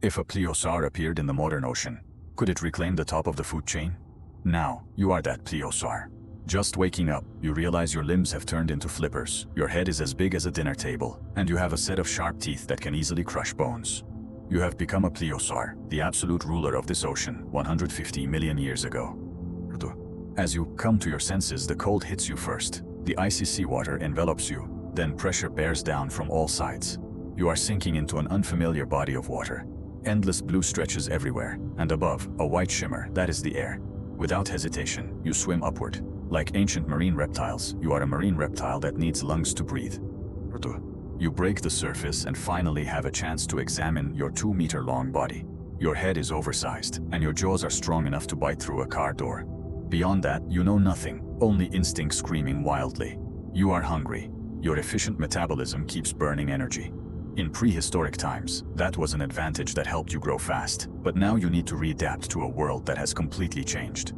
If a plesiosaur appeared in the modern ocean, could it reclaim the top of the food chain? Now, you are that plesiosaur. Just waking up, you realize your limbs have turned into flippers, your head is as big as a dinner table, and you have a set of sharp teeth that can easily crush bones. You have become a plesiosaur, the absolute ruler of this ocean, 150 million years ago. As you come to your senses, the cold hits you first. The icy seawater envelops you, then pressure bears down from all sides. You are sinking into an unfamiliar body of water. Endless blue stretches everywhere, and above, a white shimmer, that is the air. Without hesitation, you swim upward. Like ancient marine reptiles, you are a marine reptile that needs lungs to breathe. You break the surface and finally have a chance to examine your 2-meter-long body. Your head is oversized, and your jaws are strong enough to bite through a car door. Beyond that, you know nothing, only instinct screaming wildly. You are hungry. Your efficient metabolism keeps burning energy. In prehistoric times, that was an advantage that helped you grow fast, but now you need to readapt to a world that has completely changed.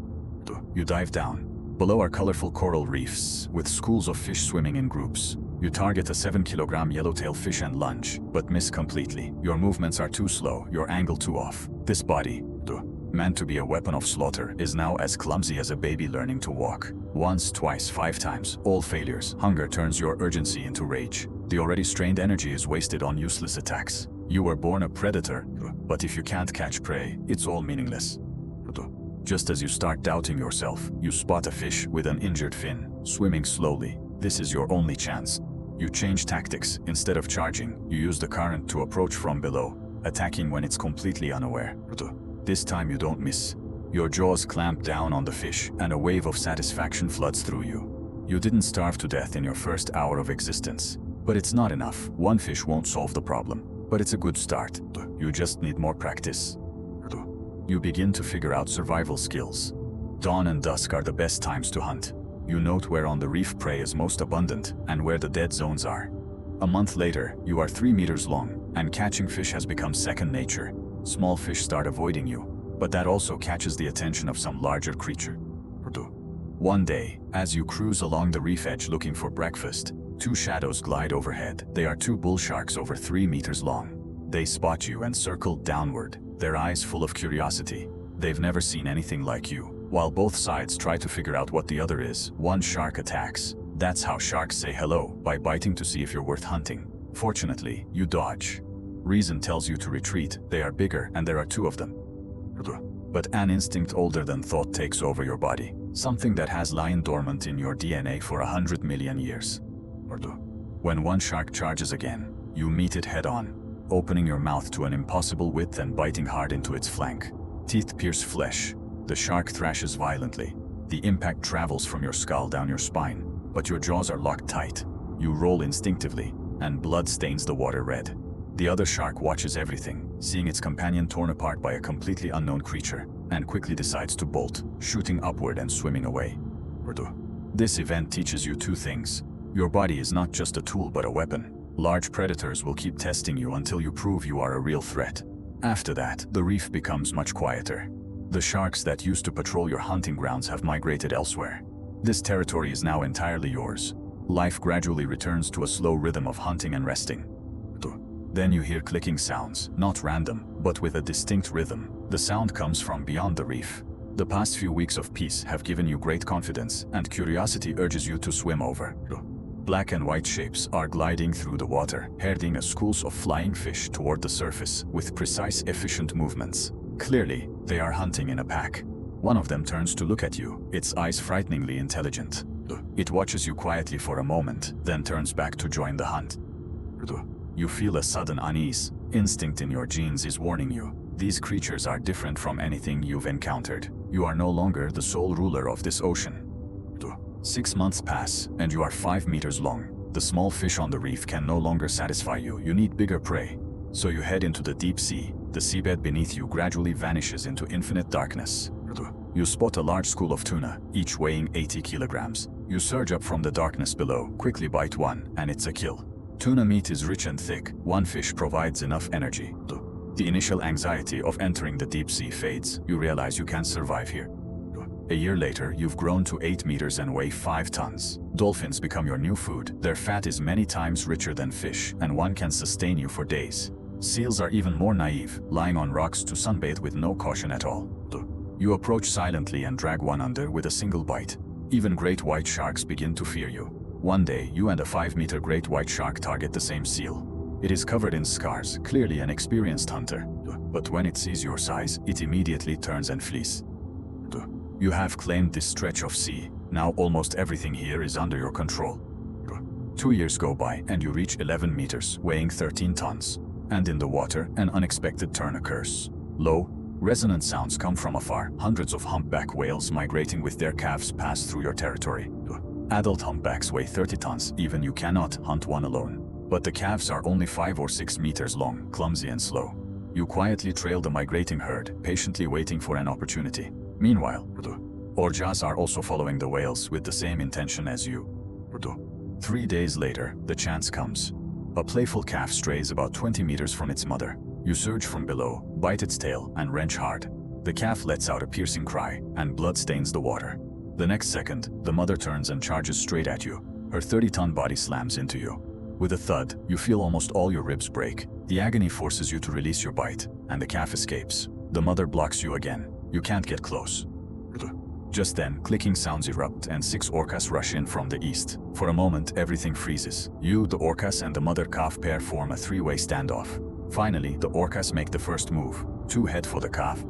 You dive down. Below are colorful coral reefs, with schools of fish swimming in groups. You target a 7-kilogram yellowtail fish and lunge, but miss completely. Your movements are too slow, your angle too off. This body, meant to be a weapon of slaughter, is now as clumsy as a baby learning to walk. Once, twice, 5 times, all failures. Hunger turns your urgency into rage. The already strained energy is wasted on useless attacks. You were born a predator, but if you can't catch prey, it's all meaningless. Just as you start doubting yourself, you spot a fish with an injured fin, swimming slowly. This is your only chance. You change tactics. Instead of charging, you use the current to approach from below, attacking when it's completely unaware. This time you don't miss. Your jaws clamp down on the fish, and a wave of satisfaction floods through you. You didn't starve to death in your first hour of existence. But it's not enough. One fish won't solve the problem. But it's a good start. You just need more practice. You begin to figure out survival skills. Dawn and dusk are the best times to hunt. You note where on the reef prey is most abundant and where the dead zones are. A month later, you are 3 meters long, and catching fish has become second nature. Small fish start avoiding you, but that also catches the attention of some larger creature. One day, as you cruise along the reef edge looking for breakfast, 2 shadows glide overhead. They are 2 bull sharks over 3 meters long. They spot you and circle downward, their eyes full of curiosity. They've never seen anything like you. While both sides try to figure out what the other is, one shark attacks. That's how sharks say hello, by biting to see if you're worth hunting. Fortunately, you dodge. Reason tells you to retreat. They are bigger, and there are 2 of them. But an instinct older than thought takes over your body. Something that has lain dormant in your DNA for 100 million years. When one shark charges again, you meet it head-on, opening your mouth to an impossible width and biting hard into its flank. Teeth pierce flesh. The shark thrashes violently. The impact travels from your skull down your spine, but your jaws are locked tight. You roll instinctively, and blood stains the water red. The other shark watches everything, seeing its companion torn apart by a completely unknown creature, and quickly decides to bolt, shooting upward and swimming away. This event teaches you 2 things. Your body is not just a tool but a weapon. Large predators will keep testing you until you prove you are a real threat. After that, the reef becomes much quieter. The sharks that used to patrol your hunting grounds have migrated elsewhere. This territory is now entirely yours. Life gradually returns to a slow rhythm of hunting and resting. Then you hear clicking sounds, not random, but with a distinct rhythm. The sound comes from beyond the reef. The past few weeks of peace have given you great confidence, and curiosity urges you to swim over. Black and white shapes are gliding through the water, herding schools of flying fish toward the surface with precise, efficient movements. Clearly, they are hunting in a pack. One of them turns to look at you, its eyes frighteningly intelligent. It watches you quietly for a moment, then turns back to join the hunt. You feel a sudden unease. Instinct in your genes is warning you. These creatures are different from anything you've encountered. You are no longer the sole ruler of this ocean. 6 months pass, and you are 5 meters long. The small fish on the reef can no longer satisfy you. You need bigger prey. So you head into the deep sea. The seabed beneath you gradually vanishes into infinite darkness. You spot a large school of tuna, each weighing 80 kilograms. You surge up from the darkness below, quickly bite one, and it's a kill. Tuna meat is rich and thick. One fish provides enough energy. The initial anxiety of entering the deep sea fades. You realize you can't survive here. A year later, you've grown to 8 meters and weigh 5 tons. Dolphins become your new food. Their fat is many times richer than fish, and one can sustain you for days. Seals are even more naive, lying on rocks to sunbathe with no caution at all. You approach silently and drag one under with a single bite. Even great white sharks begin to fear you. One day, you and a 5-meter great white shark target the same seal. It is covered in scars, clearly an experienced hunter. But when it sees your size, it immediately turns and flees. You have claimed this stretch of sea. Now almost everything here is under your control. 2 years go by and you reach 11 meters, weighing 13 tons. And in the water, an unexpected turn occurs. Low, resonant sounds come from afar. Hundreds of humpback whales migrating with their calves pass through your territory. Adult humpbacks weigh 30 tons, even you cannot hunt one alone. But the calves are only 5 or 6 meters long, clumsy and slow. You quietly trail the migrating herd, patiently waiting for an opportunity. Meanwhile, orcas are also following the whales with the same intention as you. 3 days later, the chance comes. A playful calf strays about 20 meters from its mother. You surge from below, bite its tail, and wrench hard. The calf lets out a piercing cry, and blood stains the water. The next second, the mother turns and charges straight at you. Her 30-ton body slams into you. With a thud, you feel almost all your ribs break. The agony forces you to release your bite, and the calf escapes. The mother blocks you again. You can't get close. Just then, clicking sounds erupt and 6 orcas rush in from the east. For a moment, everything freezes. You, the orcas, and the mother calf pair form a 3-way standoff. Finally, the orcas make the first move. 2 head for the calf.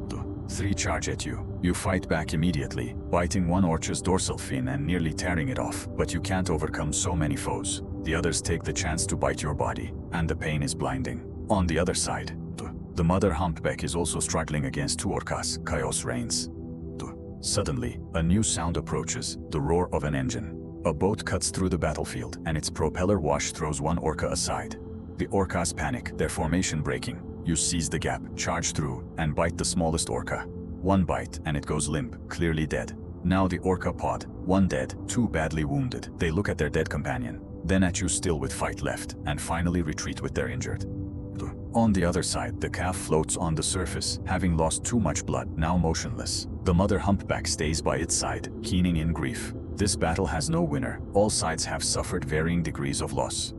3 charge at you. You fight back immediately, biting one orca's dorsal fin and nearly tearing it off. But you can't overcome so many foes. The others take the chance to bite your body, and the pain is blinding. On the other side, the mother humpback is also struggling against 2 orcas. Chaos reigns. Suddenly, a new sound approaches, the roar of an engine. A boat cuts through the battlefield, and its propeller wash throws one orca aside. The orcas panic, their formation breaking. You seize the gap, charge through, and bite the smallest orca. One bite, and it goes limp, clearly dead. Now the orca pod, 1 dead, 2 badly wounded. They look at their dead companion, then at you still with fight left, and finally retreat with their injured. On the other side, the calf floats on the surface, having lost too much blood, now motionless. The mother humpback stays by its side, keening in grief. This battle has no winner. All sides have suffered varying degrees of loss.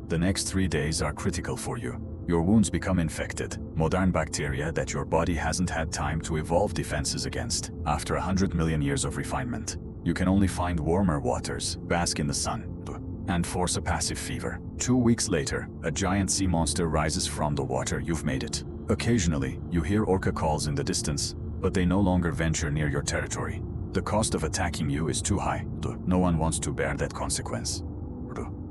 The next 3 days are critical for you. Your wounds become infected, modern bacteria that your body hasn't had time to evolve defenses against. After 100 million years of refinement, you can only find warmer waters, bask in the sun, and force a passive fever. 2 weeks later, a giant sea monster rises from the water. You've made it. Occasionally, you hear orca calls in the distance, but they no longer venture near your territory. The cost of attacking you is too high. No one wants to bear that consequence.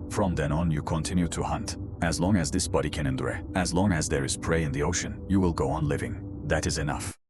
From then on, you continue to hunt. As long as this body can endure, as long as there is prey in the ocean, you will go on living. That is enough.